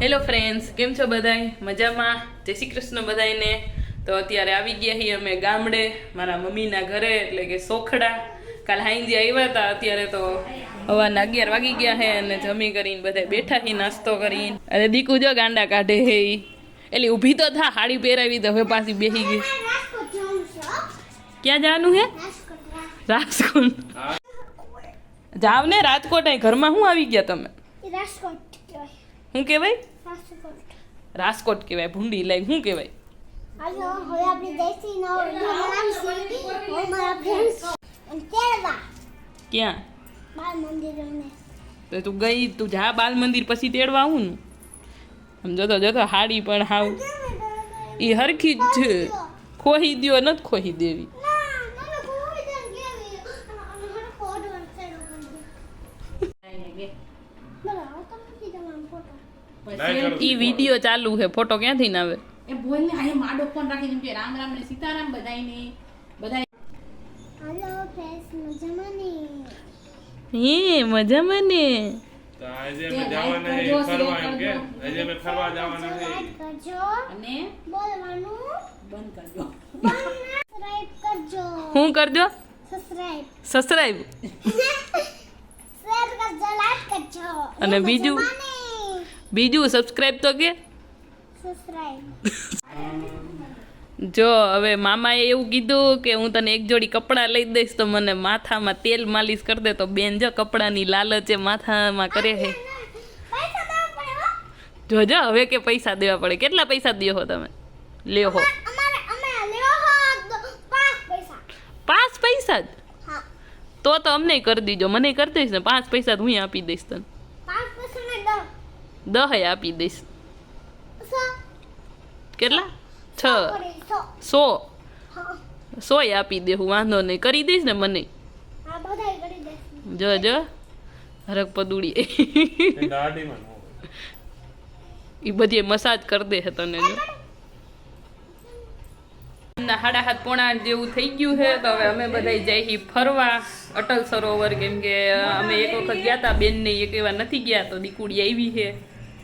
Hello friends, કેમ છો બધાય? મજામાં? જય શ્રી કૃષ્ણ બધાયને. તો અત્યારે આવી ગયા છીએ અમે ગામડે મારા મમ્મીના ઘરે, એટલે કે સોખડા. કાલ હાઈજી આવ્યા હતા, અત્યારે તો હવાના 11 વાગી ગયા છે અને જમી કરીને બધા બેઠા હી નાસ્તો કરીને. અને દીકુ જો ગાંડા કાઢે હે એટલે ઊભી તો થા, હાડી પહેરાવી તો હવે પાછી બેસી ગઈ. ક્યાં જવાનું હે? રાજકોટ. જાવ ને રાજકોટ. ઘરમાં શું આવી ગયા તમે? શું કહેવાય? રાજકોટ કહેવાય. ભૂંડી લાઈ શું કહેવાય? ક્યાં? તું ગઈ, તું જા બાલ મંદિર, પછી તેડવા આવું ને. આમ જોતો જોતો હાડી પણ હાવ એ હરખી જ છે. ખોહી દ્યો નથી ખોહી દેવી. ઈ વિડિયો ચાલુ છે, ફોટો ક્યાંથી ના આવે? એ બોલ ને, આ માડો ફોન રાખી દીધું કે રામ રામ ને સીતારામ બધાયને બધાય. હાલો ફ્રેન્ડ્સ, મજામાં ને? હે મજામાં ને? તો આજે અમે જવાના છે ફરવા, એમ કે આજે અમે ફરવા જવાના છે. કરજો અને બોલવાનું બંધ કરજો. સબસ્ક્રાઇબ કરજો. શું કરજો? સબસ્ક્રાઇબ. સબસ્ક્રાઇબ. શેર કરજો, લાઈક કરજો. અને બીજું સબસ્ક્રાઇબ તો કે સબસ્ક્રાઇબ. જો હવે મામાએ એવું કીધું કે હું તને એક જોડી કપડાં લઈ દઈશ તો મને માથામાં તેલ માલિશ કરી દે. તો બેન જો કપડાની લાલચે માથામાં કરે છે. પૈસા દેવા પડે હો. જોજો હવે કે પૈસા દેવા પડે. કેટલા પૈસા દ્યો હો તમે? લ્યો હો અમે લેવો હો 5 પૈસા. 5 પૈસા જ? હા, તો અમને કરી દીજો. મને કરી દઈશ ને 5 પૈસા હું આપી દઈશ તને. 5 પૈસા ને 10 આપી દઈશ. 100. કેટલા? 100 આપી દે. હું વાંધો નહીં, કરી દઈશ ને મને. હા, બધાય કરી દે. જો હરક પદુડી એ દાઢીમાં નો હોય. એ બધી મસાજ કરી દે છે તને. જો 7:30 પોણા જેવું થઈ ગયું છે. તો હવે અમે બધા જઈ ફરવા અટલ સરોવર, કેમ કે અમે એક વખત ગયા હતા, બેનને એક એવા નથી ગયા, તો દીકુડી આવી છે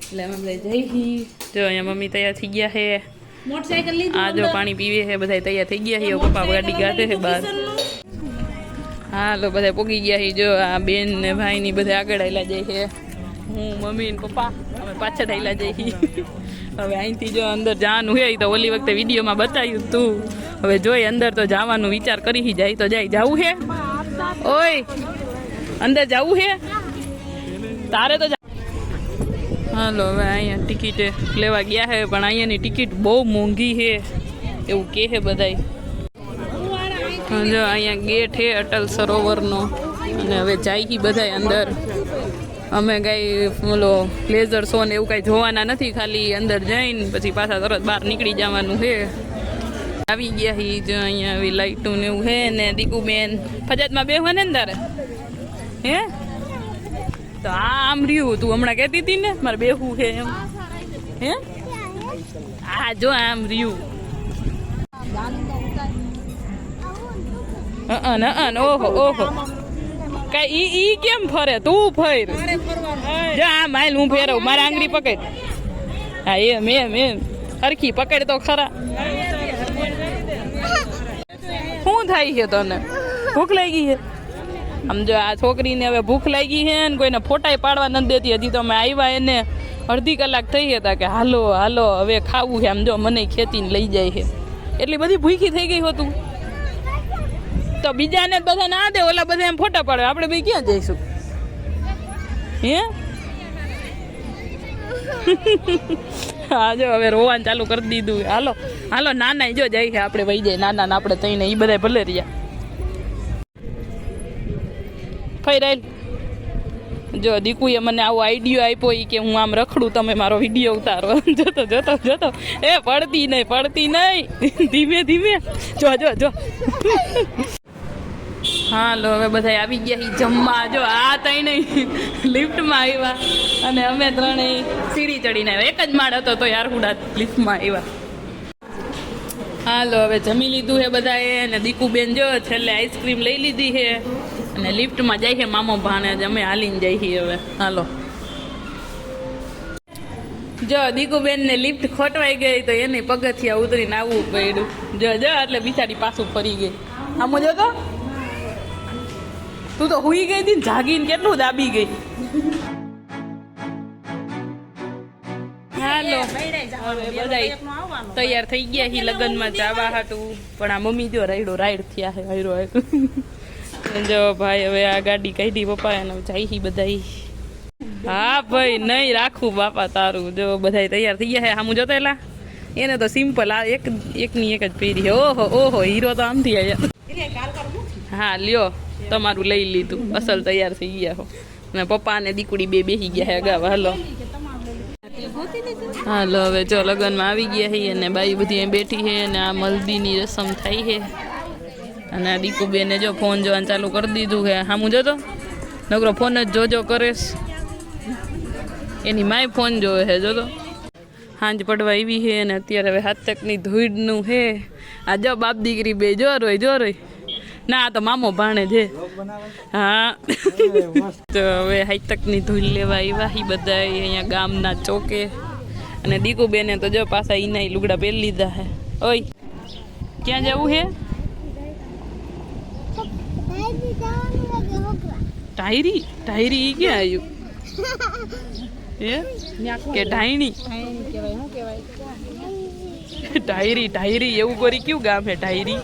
એટલે અમે બધા જઈ. જો અહીંયા મમ્મી તૈયાર થઈ ગયા છે. મોટરસાઇકલ લીધું. આ જો પાણી પીવે છે, બધા તૈયાર થઈ ગયા છે. પપ્પા ગાડી ગાતે છે બહાર. હાલો બધા પોગી ગયા છે. જો આ બેન ને ભાઈ ની બધા આગળ આવેલા જાય છે. હું, મમ્મી ને પપ્પા અમે પાછળ આવેલા જઈએ. હવે અહીંથી જો અંદર જવાનું હોય તો ઓલી વખતે વિડીયોમાં બતાવ્યું તું. હવે જોઈ અંદર તો જવાનું વિચાર કરી જાય તો જાય. જવું છે? ઓય અંદર જવું છે તારે તો? હાલો હવે અહીંયા ટિકિટ લેવા ગયા છે, પણ અહીંયાની ટિકિટ બહુ મોંઘી છે એવું કહે છે બધાય. જો અહીંયા ગેટ છે અટલ સરોવરનો, અને હવે જાય બધાય અંદર. અમે કાંઈ ઓલો લેઝર શો ને એવું કાંઈ જોવાના નથી, ખાલી અંદર જઈને પછી પાછા તરત બહાર નીકળી જવાનું છે. આવી ગયા હી જો અહીંયા આવી લાઇટું ને એવું છે. ને દીકુબેન ફજાતમાં બેહવા ને તારે હે? તો આમ રહ્યું, તું હમણાં કહેતી હતી ને મારે બેહવું છે એમ. હે આ જો આમ રહ્યું. ઓહો કઈ ઈ કેમ ફરે? તું ફેર. જો આ માઇલ હું ફેરવ, મારા આંગળી પકડ. હા એમ હરખી પકડ તો ખરા. શું થાય છે તને? ભૂખ લાગી છે? સમજો આ છોકરીને હવે ભૂખ લાગી છે ને કોઈને ફોટાય પાડવા નથી દેતી. હજી તો અમે આવ્યા એને અડધી કલાક થઈ હતા કે હાલો હવે ખાવું છે. આમ જો મને ખેતીને લઈ જાય છે. એટલી બધી ભૂખી થઈ ગઈ હોતું તો બીજાને બધા ના દે, ઓલા બધા એમ ફોટા પાડે. આપણે ભાઈ ક્યાં જઈશું? હે હા જો હવે રોવાનું ચાલુ કરી દીધું. હાલો નાના જો જાય છે, આપણે વહી જાય. નાના આપણે થઈને એ બધા ભલે રહ્યા. ફરી જો દીકુએ મને આવો આઈડિયો આપ્યો કે હું આમ રખડું, તમે મારો વિડીયો ઉતારો. જોતો એ પડતી નહીં. ધીમે જો હાલો હવે બધા આવી ગયા જમવા. જો આ ત્રણે લિફ્ટમાં આવ્યા અને અમે ત્રણેય સીડી ચડીને આવ્યા. એક જ માળ હતો તો યારહુડા લિફ્ટમાં આવ્યા. હાલો હવે જમી લીધું છે બધાએ. અને દીકુબેન જો છેલ્લે આઈસ્ક્રીમ લઈ લીધી છે અને લિફ્ટમાં જાય છે મામો ભાણે. અમે હાલીને જઈએ હવે. હાલો જો દીકુબેન ને લિફ્ટ ખોટવાઈ ગઈ તો એને પગથિયા ઉતરીને આવવું પડ્યું. જો જો એટલે બિચારી પાછું ફરી ગઈ. આમ જો તો તું તો હુઈ ગઈ હતી ને જાગીને કેટલું દાબી ગઈ. હાલો હવે બધાય તૈયાર થઈ ગયા હી લગ્નમાં જવા હાટું. પણ આ મમ્મી જો રાઈડ થયા હે હાયરો જો ભાઈ હવે આ ગાડી કાઢી પપ્પા એને જાય હી બધાય. હા ભાઈ નહીં રાખું બાપા તારું. જો બધાય તૈયાર થઈ ગયા હે. આમ જોતા એલા એને તો સિમ્પલ આ એકની એક જ પહેરી. ઓહો ઓહો હીરો તો આમથી આવ્યા. હા લ્યો તમારું લઈ લીધું. અસલ તૈયાર થઈ ગયા હો. અને પપ્પા ને દીકડી બે બેસી ગયા હે અગાવ. હાલો હાલો હવે જો લગ્નમાં આવી ગયા છે અને બાઈ બધી અહીં બેઠી છે અને આ મલદીની રસમ થાય છે. અને આ દીકુબેને જો ફોન જોવાનું ચાલુ કરી દીધું છે. હામું જોતો નકરો ફોન જ જોજો કરેશ. એની માય ફોન જોવે છે જોતો. હાંજ પડવા આવી છે અને અત્યારે હવે હાથ તકની ધૂળનું છે. આ જો બાપ દીકરી બે જો રોય ના આ તો મામો ભાણે છે. હા તો હવે હાઈ તકની ધૂળ લેવા આવ્યા હી બધા અહીંયા ગામના ચોકે. અને દીકુબેને તો જો પાછા ઈના લુગડા પહેરી લીધા હે. ઓય ક્યાં જવું હે? ટાયરી ટાયરી ઈ ક્યાં આવ્યું કે ઢાઈણી ટાયરી ટાયરી એવું કરી કયું ગામ હે ટાયરી?